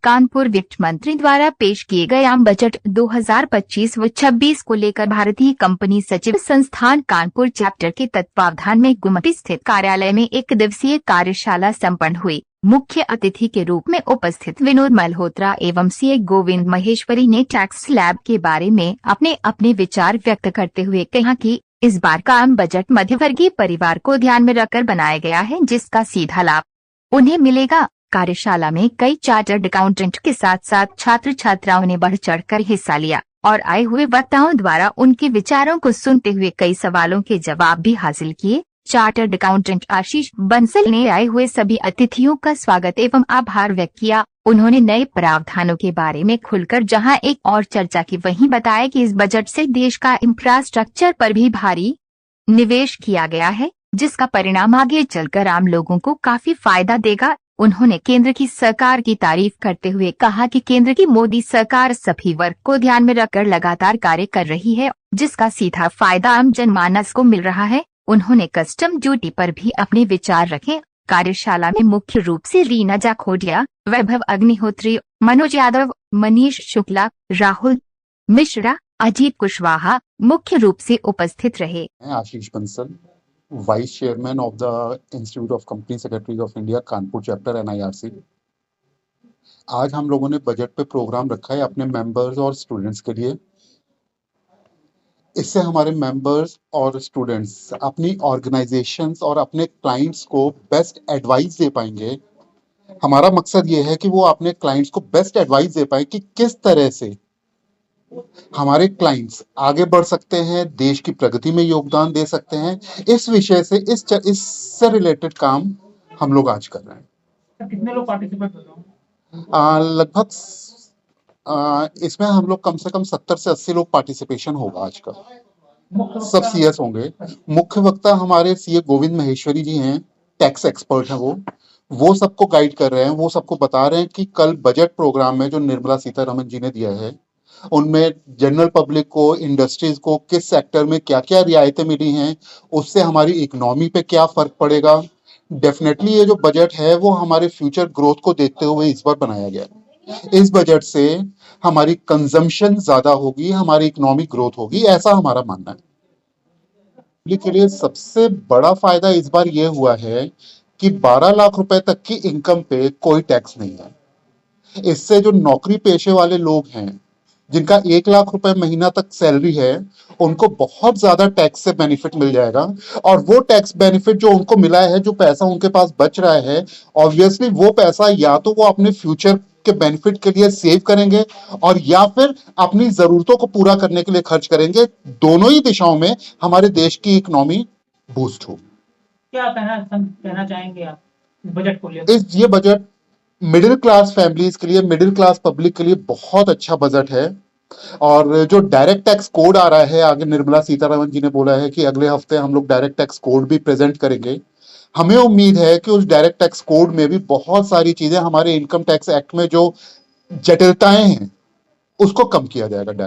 कानपुर वित्त मंत्री द्वारा पेश किए गए आम बजट 2025 व 26 को लेकर भारतीय कंपनी सचिव संस्थान कानपुर चैप्टर के तत्वावधान में गुमटी स्थित कार्यालय में एक दिवसीय कार्यशाला संपन्न हुई। मुख्य अतिथि के रूप में उपस्थित विनोद मल्होत्रा एवं सीए गोविंद महेश्वरी ने टैक्स स्लैब के बारे में अपने विचार व्यक्त करते हुए कहा कि इस बार का आम बजट मध्यवर्गीय परिवार को ध्यान में रखकर बनाया गया है, जिसका सीधा लाभ उन्हें मिलेगा। कार्यशाला में कई चार्टर्ड अकाउंटेंट के साथ साथ छात्र छात्राओं ने बढ़ चढ़कर हिस्सा लिया और आए हुए वक्ताओं द्वारा उनके विचारों को सुनते हुए कई सवालों के जवाब भी हासिल किए। चार्टर्ड अकाउंटेंट आशीष बंसल ने आए हुए सभी अतिथियों का स्वागत एवं आभार व्यक्त किया। उन्होंने नए प्रावधानों के बारे में खुलकर जहां एक और चर्चा की, वहीं बताया कि इस बजट से देश का इंफ्रास्ट्रक्चर पर भी भारी निवेश किया गया है, जिसका परिणाम आगे चलकर आम लोगों को काफी फायदा देगा। उन्होंने केंद्र की सरकार की तारीफ करते हुए कहा कि केंद्र की मोदी सरकार सभी वर्ग को ध्यान में रखकर लगातार कार्य कर रही है, जिसका सीधा फायदा आम जनमानस को मिल रहा है। उन्होंने कस्टम ड्यूटी पर भी अपने विचार रखे। कार्यशाला में मुख्य रूप से रीना जाखोडिया, वैभव अग्निहोत्री, मनोज यादव, मनीष शुक्ला, राहुल मिश्रा, अजीत कुशवाहा मुख्य रूप से उपस्थित रहे। Ashish Bansal, vice chairman of the institute of company secretaries of India Kanpur chapter NIRC। आज हम लोगों ने बजट पे प्रोग्राम रखा है अपने मेंबर्स और स्टूडेंट्स के लिए। इससे हमारे मेंबर्स और स्टूडेंट्स अपनी ऑर्गेनाइजेशंस और अपने क्लाइंट्स को बेस्ट एडवाइस दे पाएंगे। हमारा मकसद ये है कि वो अपने क्लाइंट्स को बेस्ट एडवाइस दे पाए कि किस तरह से हमारे क्लाइंट्स आगे बढ़ सकते हैं, देश की प्रगति में योगदान दे सकते हैं। इस विषय से इससे रिलेटेड काम हम लोग आज कर रहे हैं। कितने लोग पार्टिसिपेट कर रहे हैं? लगभग इसमें हम लोग कम से कम 70 से 80 लोग पार्टिसिपेशन होगा आज का। सब CS होंगे। मुख्य वक्ता हमारे सीए गोविंद महेश्वरी जी हैं, टैक्स एक्सपर्ट हैं। वो सबको गाइड कर रहे हैं। वो सबको बता रहे हैं कि कल बजट प्रोग्राम में जो निर्मला सीतारमण जी ने दिया है, उनमें जनरल पब्लिक को, इंडस्ट्रीज को किस सेक्टर में क्या क्या रियायतें मिली हैं, उससे हमारी इकोनॉमी पे क्या फर्क पड़ेगा। डेफिनेटली ये जो बजट है वो हमारे फ्यूचर ग्रोथ को देखते हुए इस बार बनाया गया है। इस बजट से हमारी कंजम्पशन ज्यादा होगी, हमारी इकोनॉमिक ग्रोथ होगी, ऐसा हमारा मानना है। के लिए सबसे बड़ा फायदा इस बार ये हुआ है कि 12 लाख रुपए तक की इनकम पे कोई टैक्स नहीं है। इससे जो नौकरी पेशे वाले लोग हैं, जिनका 1 लाख रुपए महीना तक सैलरी है, उनको बहुत ज्यादा टैक्स से बेनिफिट मिल जाएगा। और वो टैक्स बेनिफिट जो उनको मिला है, जो पैसा उनके पास बच रहा है, ऑब्वियसली वो पैसा या तो वो अपने फ्यूचर के बेनिफिट के लिए सेव करेंगे और या फिर अपनी जरूरतों को पूरा करने के लिए खर्च करेंगे। दोनों ही दिशाओं में हमारे देश की इकोनॉमी बूस्ट होगी। क्या कहना चाहेंगे आप बजट को लेकर? ये बजट मिडिल क्लास फैमिलीज के लिए, मिडिल क्लास पब्लिक के लिए बहुत अच्छा बजट है। और जो डायरेक्ट टैक्स कोड आ रहा है, आगे निर्मला सीतारमण जी ने बोला है कि अगले हफ्ते हम लोग डायरेक्ट टैक्स कोड भी प्रेजेंट करेंगे। हमें उम्मीद है कि उस डायरेक्ट टैक्स कोड में भी बहुत सारी चीजें, हमारे इनकम टैक्स एक्ट में जो जटिलताएं हैं, उसको कम किया जाएगा। डायरेक्ट